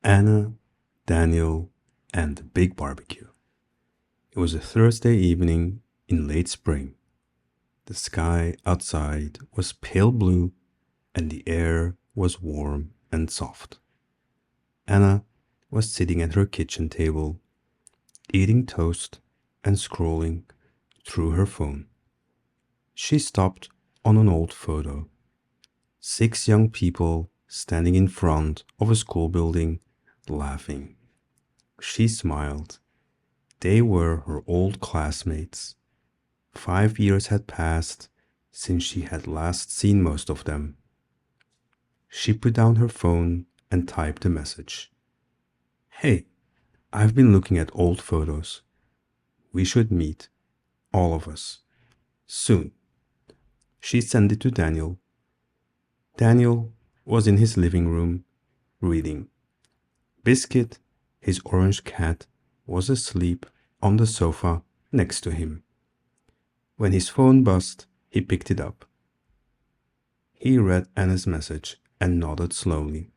Anna, Daniel, and the big barbecue. It was a Thursday evening in late spring. The sky outside was pale blue and the air was warm and soft. Anna was sitting at her kitchen table, eating toast and scrolling through her phone. She stopped on an old photo. 6 young people standing in front of a school building, laughing. She smiled. They were her old classmates. 5 years had passed since she had last seen most of them. She put down her phone and typed a message. Hey, I've been looking at old photos. We should meet, all of us, soon. She sent it to Daniel. Daniel was in his living room, reading. Biscuit, his orange cat, was asleep on the sofa next to him. When his phone buzzed, he picked it up. He read Anna's message and nodded slowly.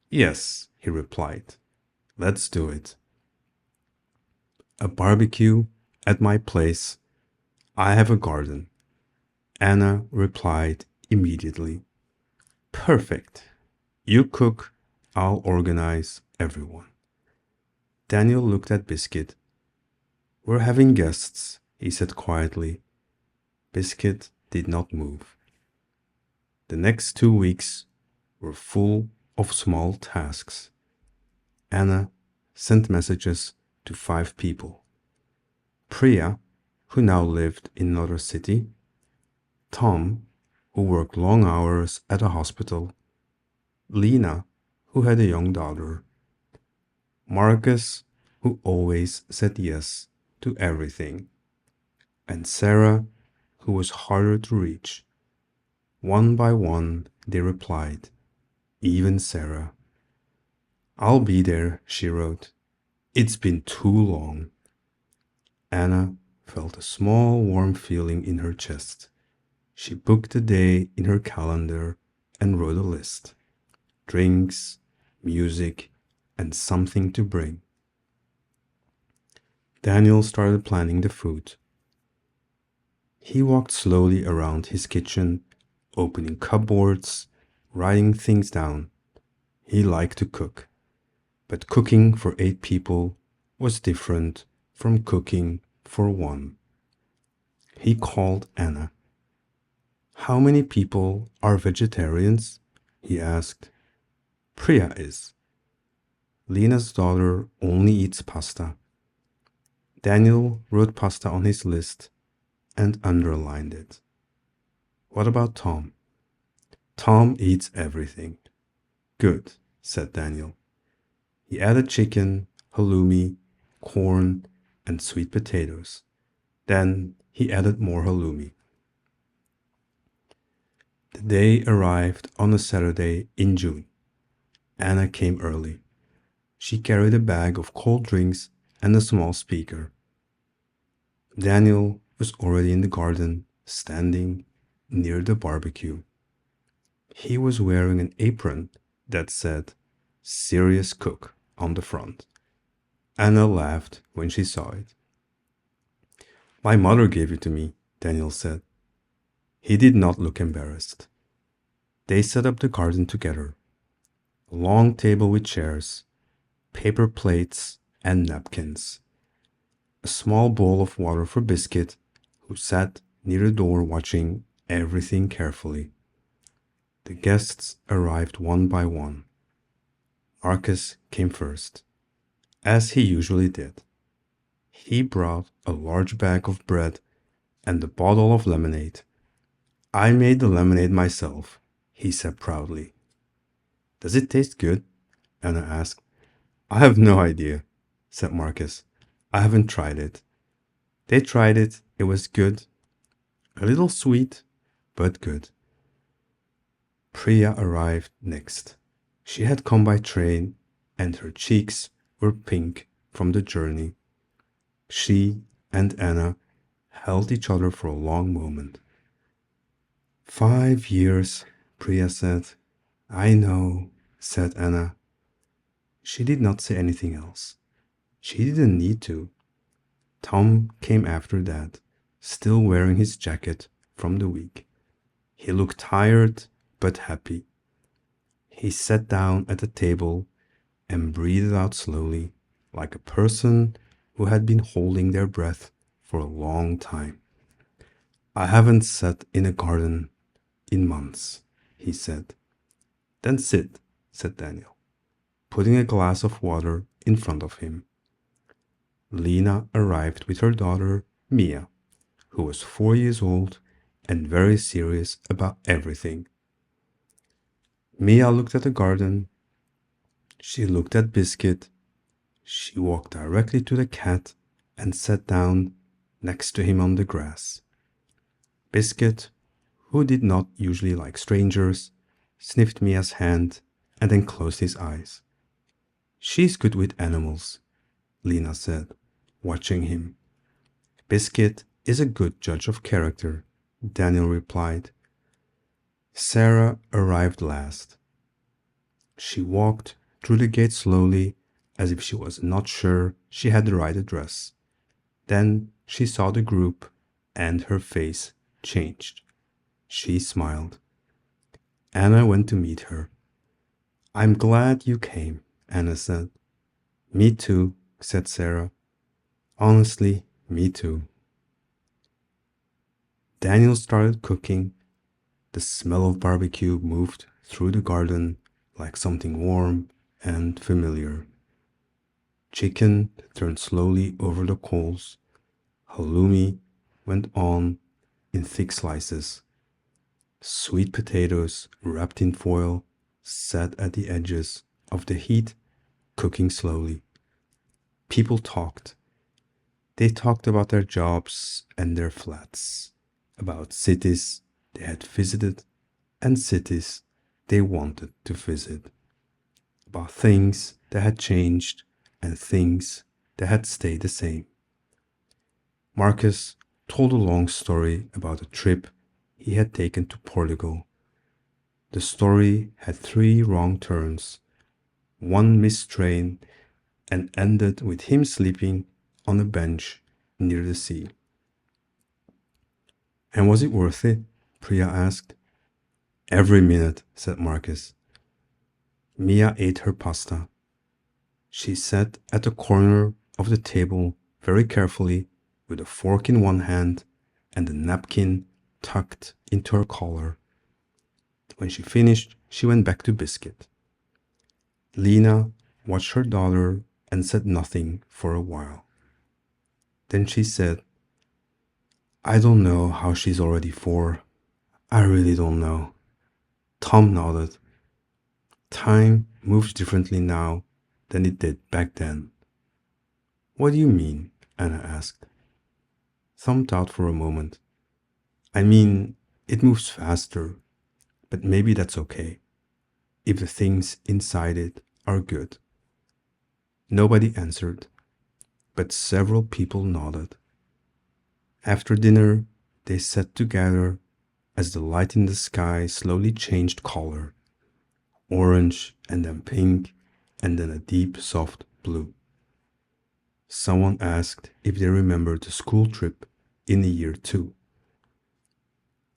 Yes, he replied. Let's do it. A barbecue at my place. I have a garden. Anna replied immediately. Perfect. You cook, I'll organize everyone. Daniel looked at Biscuit. We're having guests, he said quietly. Biscuit did not move. The next 2 weeks were full of small tasks. Anna sent messages to 5 people. Priya, who now lived in another city. Tom, who worked long hours at a hospital. Lena, who had a young daughter. Marcus, who always said yes to everything. And Sarah, who was harder to reach. One by one, they replied, even Sarah. I'll be there, she wrote. It's been too long. Anna felt a small warm feeling in her chest. She booked a day in her calendar and wrote a list. Drinks, music, and something to bring. Daniel started planning the food. He walked slowly around his kitchen, opening cupboards, writing things down. He liked to cook, but cooking for 8 people was different from cooking for one. He called Anna. How many people are vegetarians? He asked. Priya is. Lena's daughter only eats pasta. Daniel wrote pasta on his list and underlined it. What about Tom? Tom eats everything. Good, said Daniel. He added chicken, halloumi, corn, and sweet potatoes. Then he added more halloumi. The day arrived on a Saturday in June. Anna came early. She carried a bag of cold drinks and a small speaker. Daniel was already in the garden, standing near the barbecue. He was wearing an apron that said, Serious Cook on the front. Anna laughed when she saw it. My mother gave it to me, Daniel said. He did not look embarrassed. They set up the garden together. A long table with chairs, paper plates, and napkins. A small bowl of water for Biscuit, who sat near the door watching everything carefully. The guests arrived one by one. Marcus came first, as he usually did. He brought a large bag of bread and a bottle of lemonade. I made the lemonade myself, he said proudly. Does it taste good? Anna asked. I have no idea, said Marcus. I haven't tried it. They tried it. It was good. A little sweet, but good. Priya arrived next. She had come by train, and her cheeks were pink from the journey. She and Anna held each other for a long moment. 5 years, Priya said. I know, said Anna. She did not say anything else. She didn't need to. Tom came after that, still wearing his jacket from the week. He looked tired but happy. He sat down at the table and breathed out slowly, like a person who had been holding their breath for a long time. I haven't sat in a garden in months, he said. Then sit, said Daniel, putting a glass of water in front of him. Lena arrived with her daughter, Mia, who was 4 years old and very serious about everything. Mia looked at the garden. She looked at Biscuit. She walked directly to the cat and sat down next to him on the grass. Biscuit, who did not usually like strangers, sniffed Mia's hand and then closed his eyes. She's good with animals, Lena said, watching him. Biscuit is a good judge of character, Daniel replied. Sarah arrived last. She walked through the gate slowly, as if she was not sure she had the right address. Then she saw the group, and her face changed. She smiled. Anna went to meet her. I'm glad you came, Anna said. Me too, said Sarah. Honestly, me too. Daniel started cooking. The smell of barbecue moved through the garden like something warm and familiar. Chicken turned slowly over the coals. Halloumi went on in thick slices. Sweet potatoes wrapped in foil sat at the edges of the heat, cooking slowly. People talked. They talked about their jobs and their flats, about cities they had visited and cities they wanted to visit, about things that had changed and things that had stayed the same. Marcus told a long story about a trip he had taken to Portugal. The story had 3 wrong turns, 1 missed train, and ended with him sleeping on a bench near the sea. And was it worth it? Priya asked. Every minute, said Marcus. Mia ate her pasta. She sat at the corner of the table very carefully with a fork in one hand and a napkin tucked into her collar. When she finished, she went back to Biscuit. Lena watched her daughter and said nothing for a while. Then she said, I don't know how she's already 4. I really don't know. Tom nodded. Time moves differently now than it did back then. What do you mean? Anna asked. Tom thought for a moment. I mean, it moves faster, but maybe that's okay, if the things inside it are good. Nobody answered, but several people nodded. After dinner, they sat together as the light in the sky slowly changed color, orange and then pink and then a deep soft blue. Someone asked if they remembered the school trip in year 2.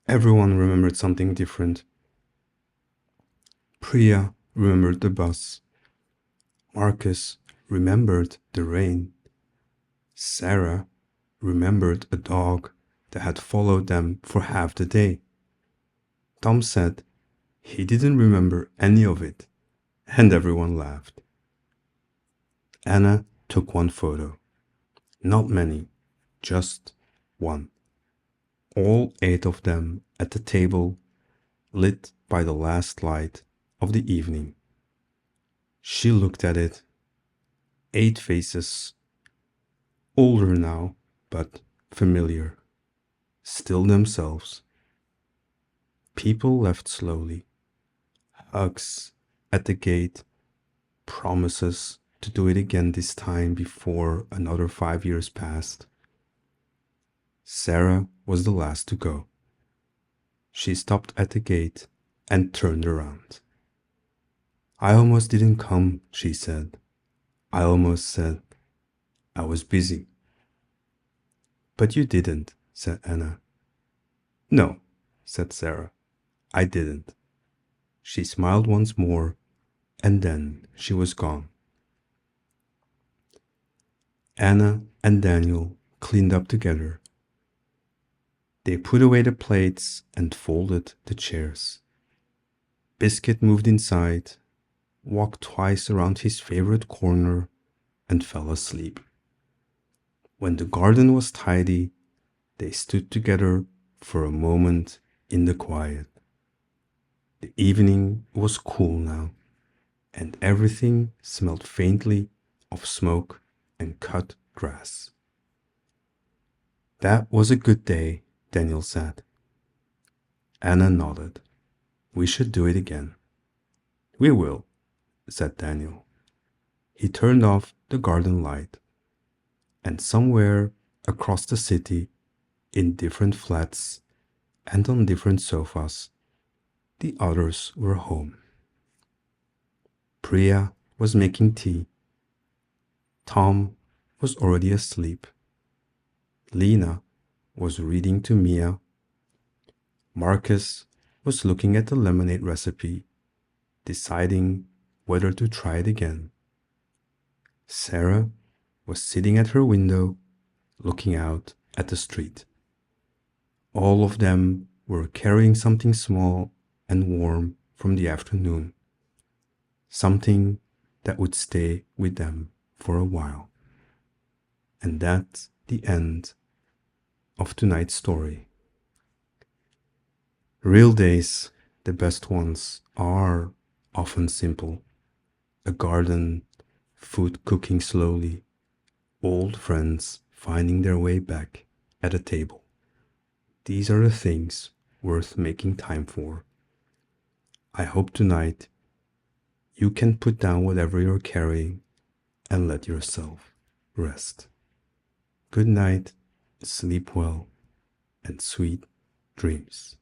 Everyone remembered something different. Priya remembered the bus. Marcus remembered the rain. Sarah remembered a dog that had followed them for half the day. Tom said he didn't remember any of it, and everyone laughed. Anna took one photo. Not many, just one. All 8 of them at the table, lit by the last light of the evening. She looked at it. 8 faces. Older now, but familiar. Still themselves. People left slowly. Hugs at the gate. Promises to do it again this time before another 5 years passed. Sarah was the last to go. She stopped at the gate and turned around. I almost didn't come, she said. I almost said, I was busy. But you didn't, said Anna. No, said Sarah. I didn't. She smiled once more, and then she was gone. Anna and Daniel cleaned up together. They put away the plates and folded the chairs. Biscuit moved inside, walked twice around his favorite corner, and fell asleep. When the garden was tidy, they stood together for a moment in the quiet. The evening was cool now, and everything smelled faintly of smoke and cut grass. That was a good day, Daniel said. Anna nodded. We should do it again. We will, said Daniel. He turned off the garden light, and somewhere across the city, in different flats and on different sofas, the others were home. Priya was making tea. Tom was already asleep. Lena was reading to Mia. Marcus was looking at the lemonade recipe, deciding whether to try it again. Sarah was sitting at her window, looking out at the street. All of them were carrying something small and warm from the afternoon, something that would stay with them for a while. And that's the end of tonight's story. Real days, the best ones, are often simple. A garden, food cooking slowly, old friends finding their way back at a table. These are the things worth making time for. I hope tonight you can put down whatever you're carrying and let yourself rest. Good night, sleep well, and sweet dreams.